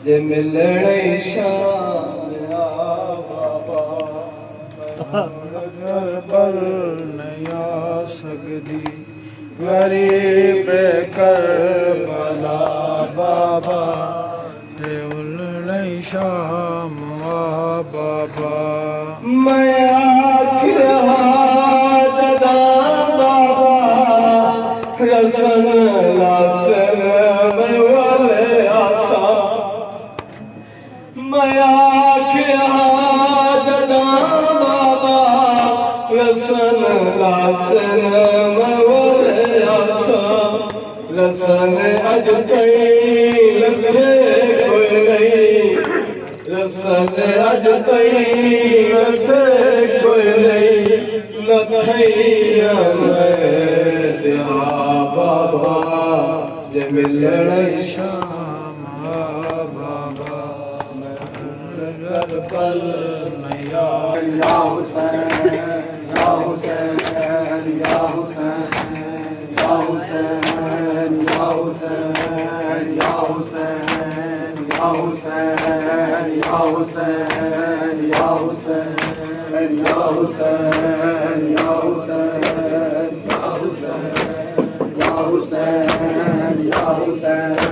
जे मिलणे शाम आ बाबा पर नहीं आ सकती गरीब करबला बाबा ते नहीं शाम आ बाबा मैं आखिया जदा बाबा रसन लासन वाले आसा मैं आखिया जदा बाबा रसन लासन वाले आसा रसन अज कई लथे कोई नहीं रसन अज कई लथे कोई नहीं लथैया दिया बाबा जे मिलणे शाम आ बाबा घर पल नहीं आ या हुसैन या हुसैन या हुसैन या हुसैन या हुसैन या हुसैन या हुसैन या हुसैन या हुसैन या हुसैन या हुसैन या हुसैन या हुसैन या हुसैन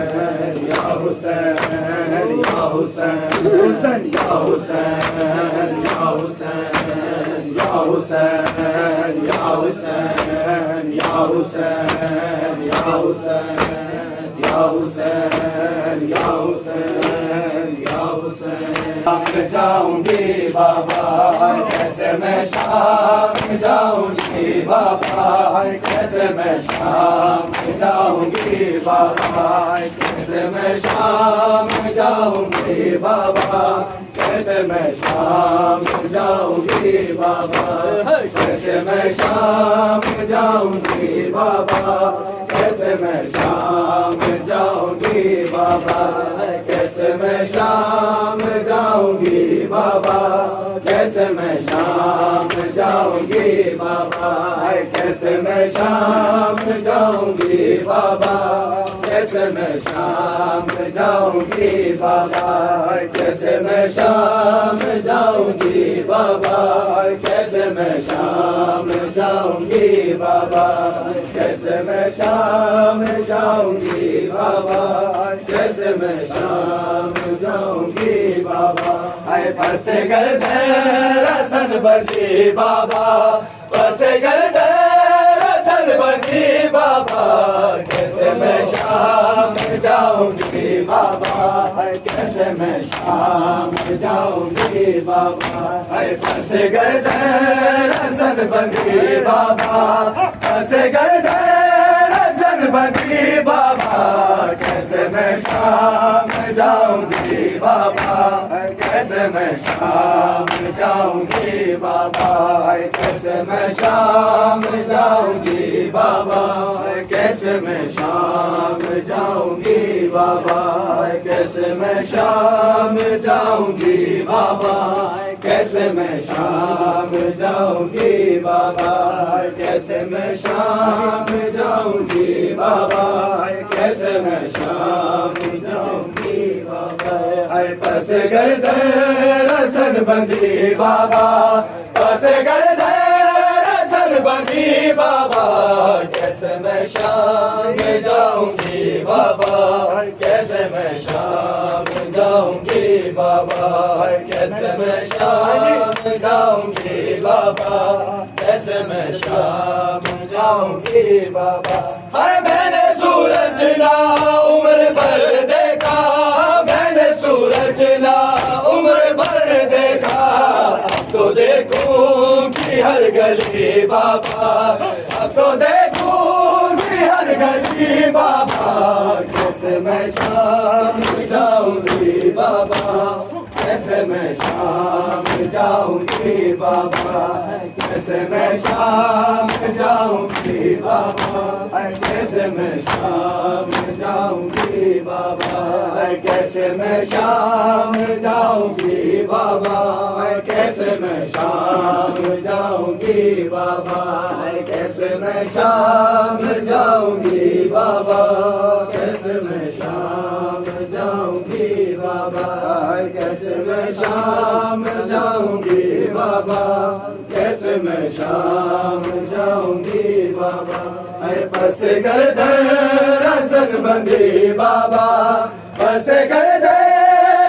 या हुसैन या हुसैन हुसैन या हुसैन या हुसैन या हुसैन या हुसैन या हुसैन या हुसैन या हुसैन या हुसैन या हुसैन शाम जाऊंगी बाबा कैसे मैं शाम जाऊंगी बाबा कैसे मैं शाम जाऊंगी बाबा कैसे मैं शाम जाऊंगी बाबा कैसे मैं शाम जाऊंगी बाबा कैसे मैं शाम जाऊंगी बाबा कैसे मैं शाम जाऊंगी बाबा कैसे मैं शाम जाऊंगी बाबा कैसे मैं शाम जाऊंगी बाबा कैसे मैं शाम जाऊंगी बाबा कैसे मैं शाम जाऊंगी बाबा कैसे मैं शाम जाऊंगी बाबा कैसे मैं शाम जाऊंगी बाबा कैसे मैं शाम जाऊंगी बाबा कैसे मैं शाम जाऊंगी बाबा आए परसे गर्दे रसन बंदी बाबा परसे गर्दे रसन बंदी बाबा कैसे मैं शाम जाऊंगी बाबा कैसे मैं शाम जाऊंगी बाबा आए परसे गर्दे रसन बंदी बाबा परसे गर्दे रसन बंदी बाबा कैसे मैं शाम जाऊंगी बाबा कैसे मैं शाम जाऊंगी बाबा कैसे मैं शाम जाऊंगी बाबा कैसे मैं शाम जाऊंगी बाबा कैसे मैं शाम जाऊंगी बाबा कैसे मैं शाम जाऊंगी बाबा कैसे मैं शाम जाऊंगी बाबा कैसे मैं शाम जाऊंगी बाबा आए पसे गर्दे रसन बंदी बाबा पसे गर्दे रसन बंदी बाबा कैसे मैं शाम जाऊंगी बाबा कैसे मैं शाम जाऊंगी बाबा कैसे मैं शाम जाऊंगी बाबा कैसे मैं शाम जाऊंगी बाबा हाय मैंने सूरज ना उम्र भर देखा मैंने सूरज ना उम्र भर देखा अब तो देखूंगी हर गली बाबा अब तो देखूंगी हर गली बाबा कैसे मैं शाम जाऊंगी बाबा कैसे मैं शाम जाऊंगी बाबा कैसे मैं शाम जाऊंगी बाबा कैसे मैं शाम जाऊंगी बाबा कैसे मैं शाम जाऊंगी बाबा कैसे मैं शाम जाऊंगी बाबा कैसे मैं शाम जाऊंगी बाबा कैसे मैं शाम जाऊंगी बाबा शाम जाऊंगी बाबा, कैसे मैं शाम जाऊंगी बाबा। अरे बस कर दे रसन बंदी बाबा, बस कर दे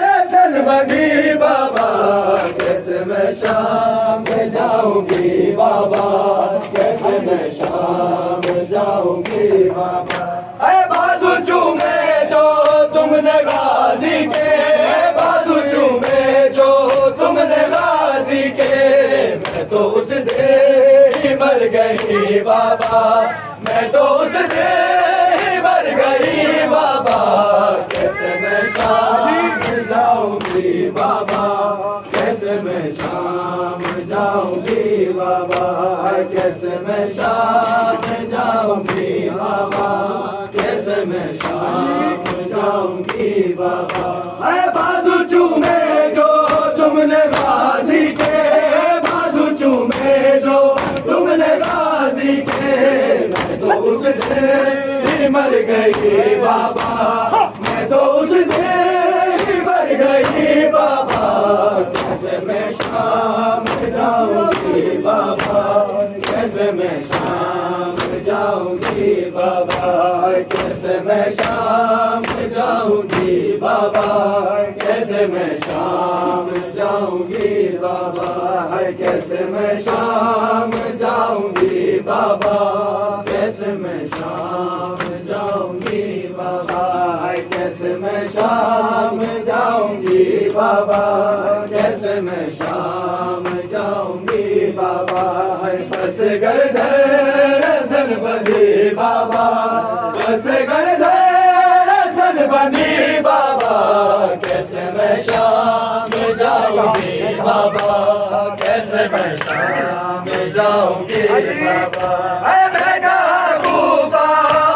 रसन बंदी बाबा, कैसे मैं शाम जाऊंगी बाबा, कैसे मैं शाम जाऊंगी बाबा। अरे बाजू चूमे जो तुमने गाजी के, बाजू चूमे जो तुमने गाजी के, मैं तो उस दिन ही मर गई बाबा, मैं तो उस दिन ही मर गई बाबा, कैसे मैं शाम जाऊंगी बाबा, कैसे मैं शाम जाऊंगी बाबा, कैसे मैं शाम जाऊंगी बाबा, कैसे मैं शाम जाऊंगी बाबा। अरे बाजू चूमे जो तुमने गाजी के, बाजू चूमे जो तुमने गाजी के, मैं तो उस दिन ही मर गई बाबा, मैं तो उस दिन ही मर गई बाबा, कैसे मैं शाम जाऊंगी बाबा, कैसे मैं शाम जाऊंगी बाबा, कैसे मैं शाम जाऊंगी बाबा, कैसे मैं शाम जाऊंगी बाबा, कैसे मैं शाम जाऊंगी बाबा, कैसे मैं शाम जाऊंगी बाबा, कैसे मैं शाम जाऊंगी बाबा, कैसे मैं शाम जाऊंगी बाबा। बस कर दे रसन बंदी बाबा, बस कर दे रसन बंदी बाबा, कैसे मैं शाम जाऊंगी बाबा, कैसे मैं शाम जाऊंगी बाबा। मैं कहाँ कूफा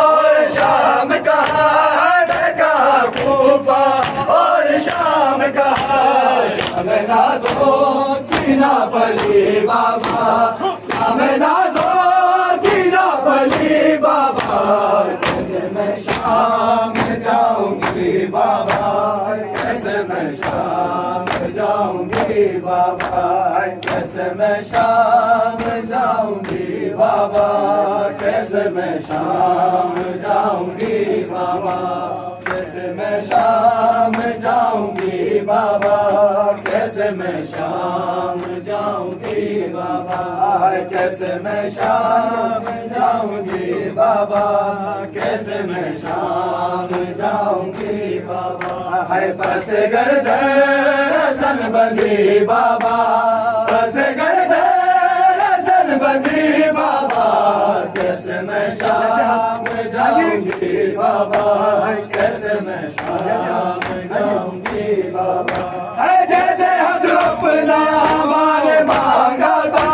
और शाम कहाँ, मैं कहाँ कूफा और शाम कहाँ, मैं नाज़ों की ना पली बाबा, मैं नाज़ों की ना पली बाबा, कैसे मैं शाम जाऊंगी बाबा, कैसे मैं शाम जाऊंगी बाबा, कैसे मैं शाम जाऊंगी बाबा, कैसे मैं शाम जाऊंगी बाबा, कैसे मैं शाम जाऊंगी बाबा, कैसे मैं शाम जाऊंगी बाबा, कैसे मैं शाम जाऊंगी बाबा, कैसे मैं शाम जाऊंगी बाबा। है बस कर दे रसन बंदी बाबा, बस कर दे रसन बंदी बाबा, कैसे मैं शाम जाऊंगी बाबा, कैसे मैं शाम जाऊंगी बाबा। जैसे हक अपना माने मांगा था,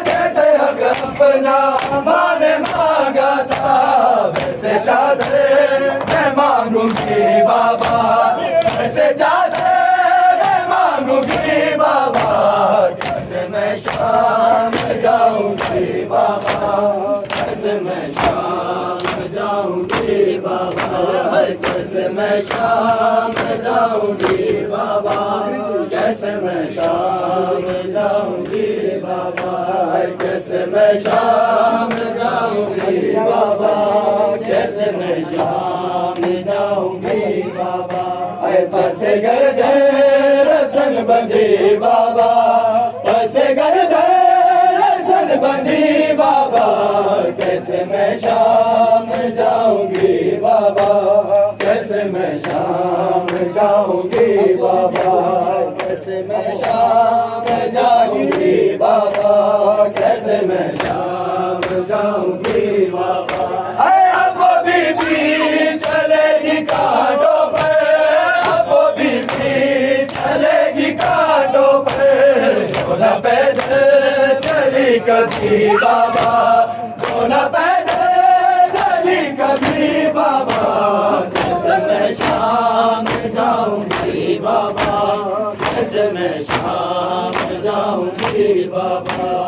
जैसे हक अपना माने मांगा था, वैसे चादर मैं मांगूंगी बाबा, वैसे चादर मैं मांगूंगी बाबा, कैसे मैं शाम जाऊंगी बाबा, कैसे मैं शाम जाऊंगी बाबा, कैसे मैं शाम जाऊंगी बाबा, कैसे मैं शाम जाऊंगी बाबा, कैसे मैं शाम जाऊंगी बाबा, कैसे मैं शाम जाऊंगी बाबा। बस कर दे रसन बंदी बाबा, बस कर दे रसन बंदी बाबा, कैसे मैं शाम जाऊंगी बाबा, कैसे मैं शाम जाऊंगी बाबा, कैसे मैं शाम जाऊंगी बाबा, कैसे मैं शाम जाऊंगी बाबा। अब बीबी चलेगी कांटों पे, अब बीबी चलेगी कांटों पे, दोना पैदल चली कभी बाबा, दोना पैदल चली कभी बाबा, कैसे मैं शाम जाऊंगी बाबा, कैसे मैं शाम जाऊंगी बाबा।